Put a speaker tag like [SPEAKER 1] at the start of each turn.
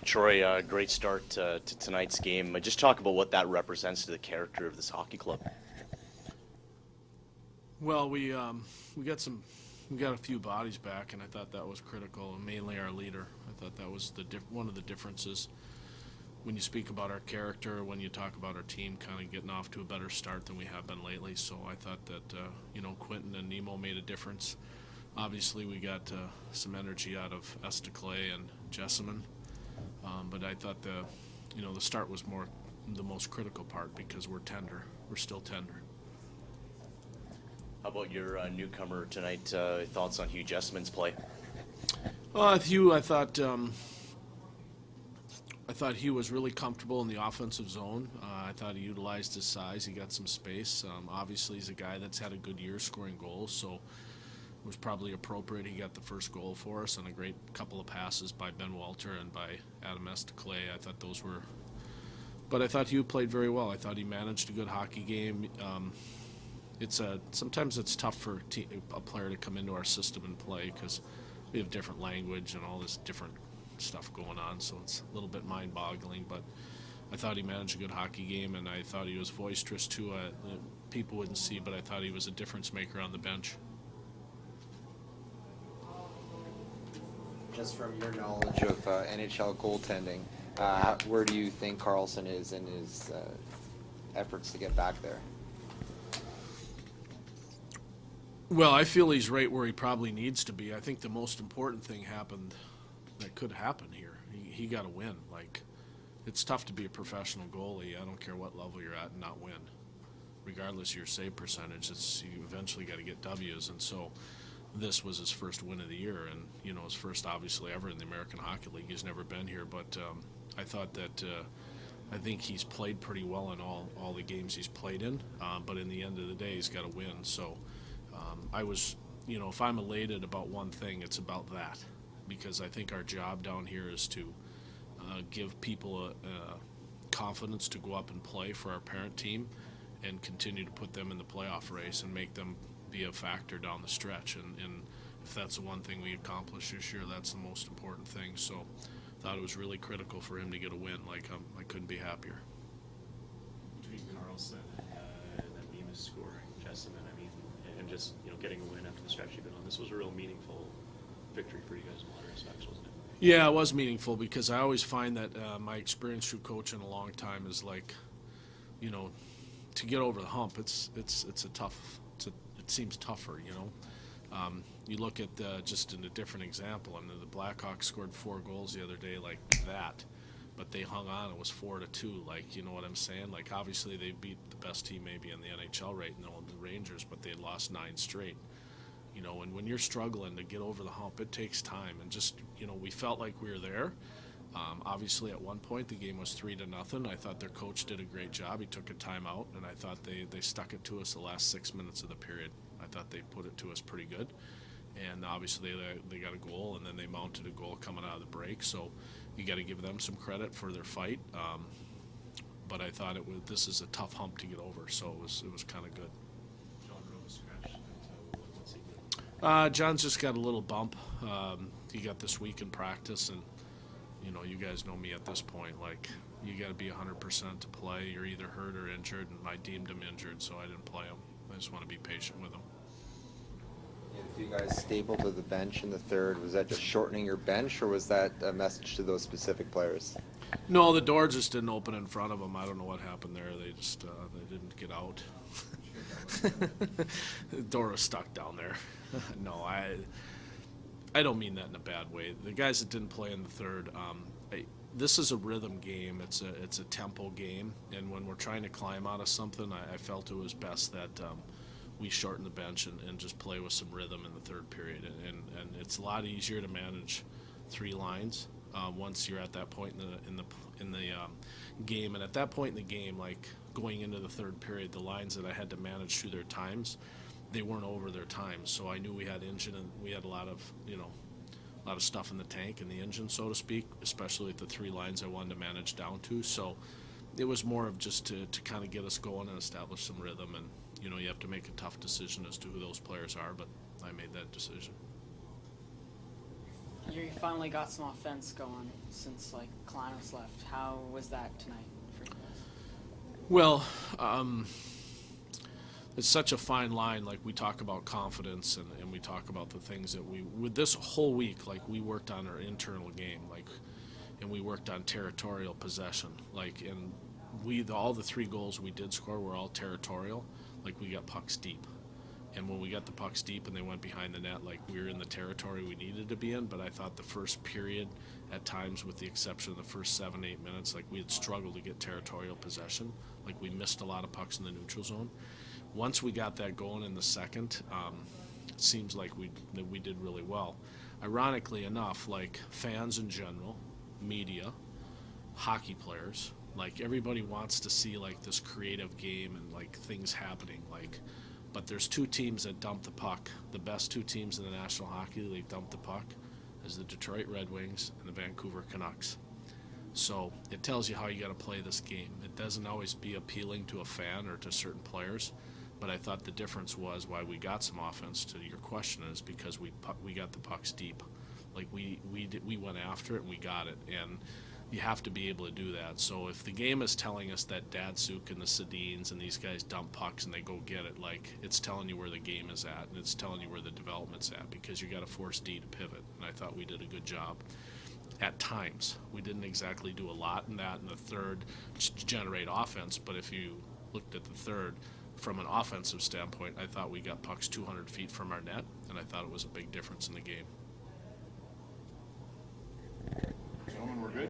[SPEAKER 1] Troy, great start to tonight's game. Just talk about what that represents to the character of this hockey club.
[SPEAKER 2] Well, we got a few bodies back, and I thought that was critical, and mainly our leader. I thought that was one of the differences when you speak about our character, when you talk about our team kind of getting off to a better start than we have been lately. So I thought that Quentin and Nemo made a difference. Obviously, we got some energy out of Estaclay and Jessamine, but I thought the start was the most critical part because we're tender. We're still tender.
[SPEAKER 1] How about your newcomer tonight? Thoughts on Hugh Jessamine's play?
[SPEAKER 2] Hugh, I thought Hugh was really comfortable in the offensive zone. I thought he utilized his size. He got some space. Obviously, he's a guy that's had a good year scoring goals, so it was probably appropriate he got the first goal for us on a great couple of passes by Ben Walter and by Adam Estaclay. I thought those were... But I thought Hugh played very well. I thought he managed a good hockey game. Sometimes it's tough for a player to come into our system and play because we have different language and all this different stuff going on, so it's a little bit mind-boggling. But I thought he managed a good hockey game, and I thought he was boisterous too. People wouldn't see, but I thought he was a difference maker on the bench.
[SPEAKER 3] Just from your knowledge of NHL goaltending, where do you think Carlson is in his efforts to get back there?
[SPEAKER 2] Well, I feel he's right where he probably needs to be. I think the most important thing happened that could happen here. He got a win. Like, it's tough to be a professional goalie. I don't care what level you're at and not win. Regardless of your save percentage, you eventually got to get W's. And so this was his first win of the year, and his first obviously ever in the American Hockey League. He's never been here, but I thought that I think he's played pretty well in all the games he's played in. But in the end of the day, he's got to win. So. I was, if I'm elated about one thing, it's about that, because I think our job down here is to give people confidence to go up and play for our parent team and continue to put them in the playoff race and make them be a factor down the stretch. And if that's the one thing we accomplish this year, that's the most important thing. So I thought it was really critical for him to get a win. I couldn't be happier.
[SPEAKER 4] Between Carlson and then Bemis scoring, Jessamine, and just getting a win after the stretch you've been on, this was a real meaningful victory for you guys in a lot of respects, wasn't it?
[SPEAKER 2] Yeah, it was meaningful because I always find that my experience through coaching a long time is to get over the hump. It's a tough. It seems tougher, You look at just in a different example. I mean, the Blackhawks scored 4 goals the other day like that, but they hung on. It was 4-2. You know what I'm saying? Obviously they beat the best team maybe in the NHL right now, the Rangers, but they had lost 9 straight. And when you're struggling to get over the hump, it takes time. And just, we felt like we were there. Obviously, at one point, the game was 3-0. I thought their coach did a great job. He took a timeout, and I thought they stuck it to us the last 6 minutes of the period. I thought they put it to us pretty good. And obviously, they got a goal, and then they mounted a goal coming out of the break. So you got to give them some credit for their fight. But I thought this is a tough hump to get over, so it was kind of good.
[SPEAKER 4] John Rose scratched. What's he doing?
[SPEAKER 2] John's just got a little bump. He got this week in practice, and you guys know me at this point. You got to be 100% to play. You're either hurt or injured, and I deemed him injured, so I didn't play him. I just want to be patient with him.
[SPEAKER 3] If you guys stapled to the bench in the third, was that just shortening your bench, or was that a message to those specific players?
[SPEAKER 2] No, the door just didn't open in front of them. I don't know what happened there. They just they didn't get out. The door was stuck down there. No, I don't mean that in a bad way. The guys that didn't play in the third, this is a rhythm game. It's a tempo game, and when we're trying to climb out of something, I felt it was best that we shorten the bench and just play with some rhythm in the third period. And it's a lot easier to manage 3 lines once you're at that point in the game. And at that point in the game, going into the third period, the lines that I had to manage through their times, they weren't over their times. So I knew we had engine, and we had a lot of stuff in the tank in the engine, so to speak, especially with the 3 lines I wanted to manage down to. So it was more of just to kind of get us going and establish some rhythm. And you have to make a tough decision as to who those players are, but I made that decision.
[SPEAKER 5] You finally got some offense going since like Klanos left. How was that tonight for you guys?
[SPEAKER 2] Well, it's such a fine line. Like we talk about confidence and we talk about the things that with this whole week, like we worked on our internal game, and we worked on territorial possession. And all the 3 goals we did score were all territorial. Like we got pucks deep. And when we got the pucks deep and they went behind the net, like we were in the territory we needed to be in. But I thought the first period, at times with the exception of the first 7-8 minutes, like we had struggled to get territorial possession. Like we missed a lot of pucks in the neutral zone. Once we got that going in the second, it seems like we did really well. Ironically enough, like fans in general, media, hockey players, like everybody wants to see like this creative game and like things happening. But there's 2 teams that dump the puck. The best 2 teams in the National Hockey League dump the puck is the Detroit Red Wings and the Vancouver Canucks. So it tells you how you got to play this game. It doesn't always be appealing to a fan or to certain players, but I thought the difference was why we got some offense. To your question, is because we got the pucks deep. Like we went after it and we got it, and you have to be able to do that. So if the game is telling us that Datsuk and the Sedins and these guys dump pucks and they go get it, like it's telling you where the game is at and it's telling you where the development's at, because you got to force D to pivot. And I thought we did a good job. At times, we didn't exactly do a lot in that in the third to generate offense, but if you looked at the third from an offensive standpoint, I thought we got pucks 200 feet from our net, and I thought it was a big difference in the game.